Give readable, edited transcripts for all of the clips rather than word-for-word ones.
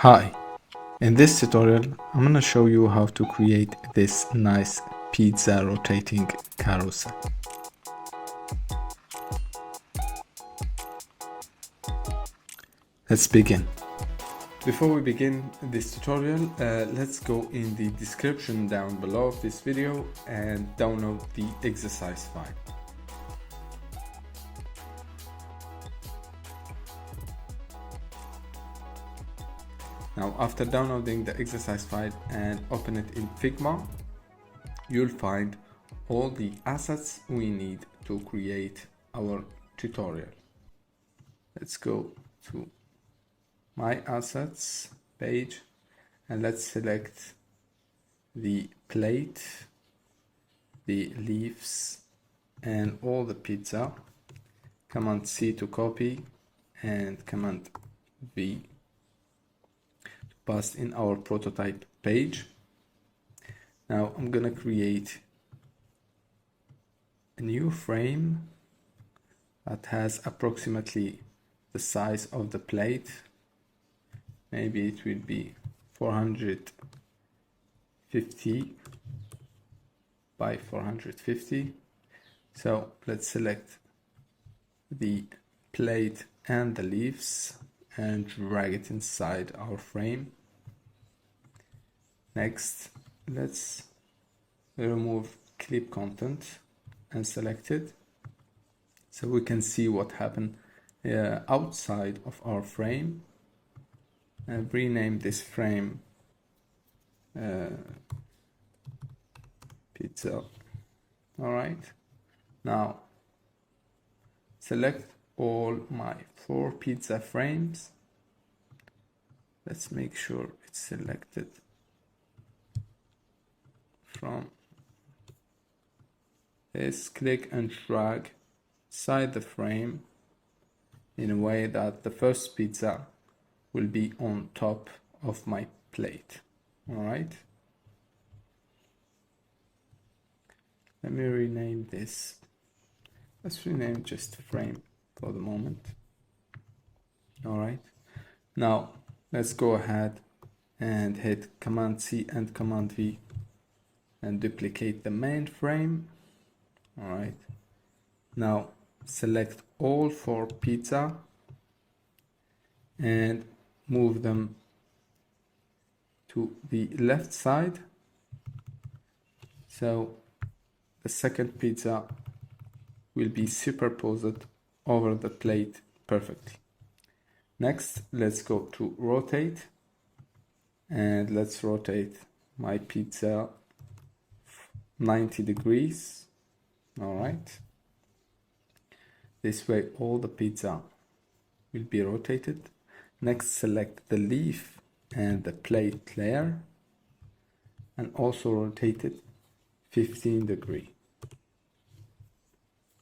Hi, in this tutorial I'm gonna show you how to create this nice pizza rotating carousel. Let's begin. Before we begin this tutorial, let's go in the description down below of this video and download the exercise file. Now, after downloading the exercise file and open it in Figma, you'll find all the assets we need to create our tutorial. Let's go to My Assets page and let's select the plate, the leaves, and all the pizza. Command C to copy and Command V to paste in our prototype page. Now I'm gonna create a new frame that has approximately the size of the plate. Maybe it will be 450 by 450. So let's select the plate and the leaves and drag it inside our frame. Next, let's remove clip content and select it so we can see what happened outside of our frame, and rename this frame pizza. All right, now select all my 4 pizza frames. Let's make sure it's selected from this. Click and drag inside the frame in a way that the first pizza will be on top of my plate. All right, let me rename this. Let's rename just frame for the moment. All right, now let's go ahead and hit Command C and Command V and duplicate the main frame. All right, now select all 4 pizza and move them to the left side, so the second pizza will be superposed over the plate perfectly. Next, let's go to rotate and let's rotate my pizza 90 degrees. All right, this way all the pizza will be rotated. Next, select the leaf and the plate layer and also rotate it 15 degrees.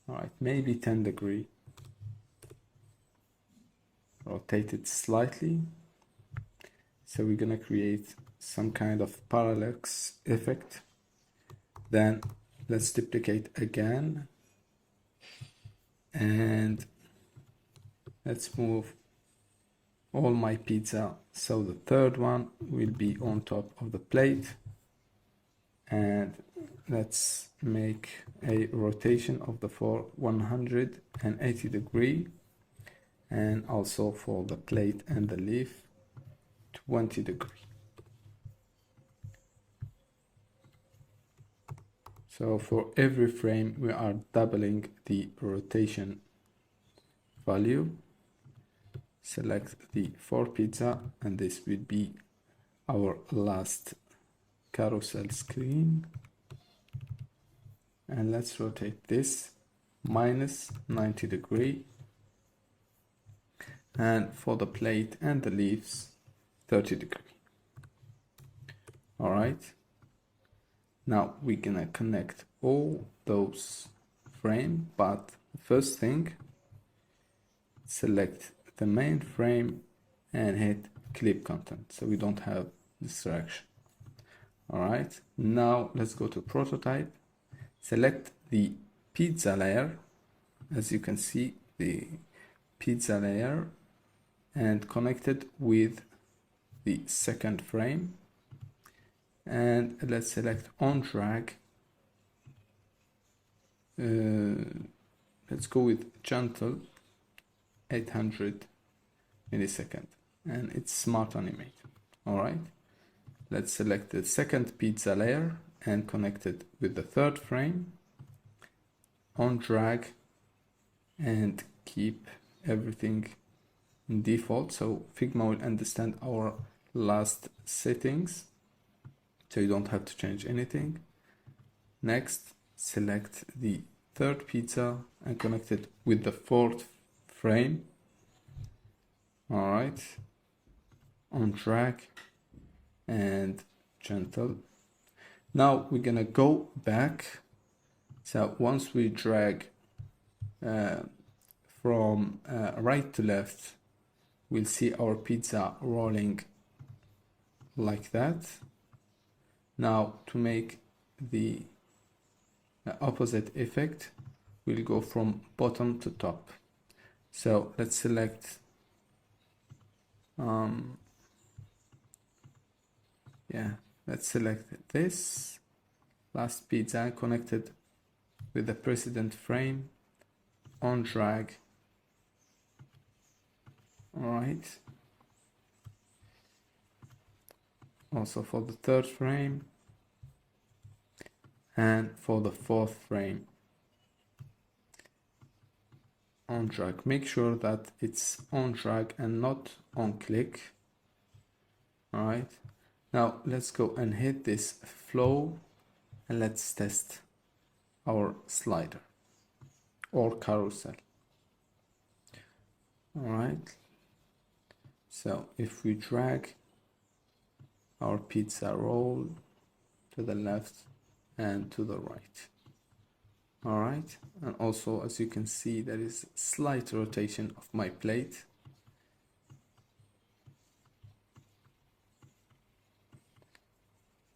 All right, maybe 10 degrees. Rotate it slightly. So we're gonna create some kind of parallax effect. Then let's duplicate again and let's move all my pizza so the third one will be on top of the plate, and let's make a rotation of the 180 degrees, and also for the plate and the leaf 20 degrees. So for every frame we are doubling the rotation value. Select the 4 pizza and this will be our last carousel screen, and let's rotate this minus 90 degrees, and for the plate and the leaves 30 degrees. All right, now we're gonna connect all those frames, but the first thing, select the main frame and hit clip content so we don't have distraction. All right, now let's go to prototype, select the pizza layer. As you can see, the pizza layer and connect it with the second frame, and let's select on drag. Let's go with gentle 800 millisecond, and it's smart animate. All right, let's select the second pizza layer and connect it with the third frame, on drag, and keep everything in default, so Figma will understand our last settings, so you don't have to change anything. Next, select the third pizza and connect it with the fourth frame. All right, on drag and gentle. Now we're gonna go back. So once we drag from right to left, we'll see our pizza rolling like that. Now to make the opposite effect, we'll go from bottom to top. So let's select let's select this last pizza connected with the precedent frame, on drag. All right, also for the third frame and for the fourth frame, on drag. Make sure that it's on drag and not on click. All right, now let's go and hit this flow and let's test our slider or carousel. All right, so if we drag our pizza roll to the left and to the right. All right, and also as you can see, there is slight rotation of my plate.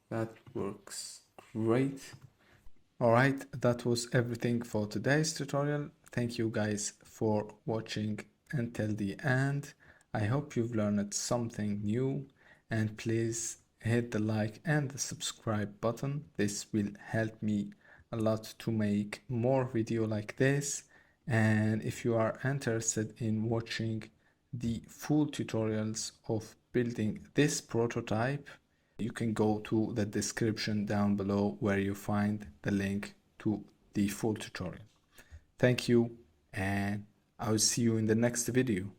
That works great. All right, that was everything for today's tutorial. Thank you guys for watching until the end. I hope you've learned something new, and please hit the like and the subscribe button. This will help me a lot to make more video like this. And if you are interested in watching the full tutorials of building this prototype, you can go to the description down below where you find the link to the full tutorial. Thank you, and I will see you in the next video.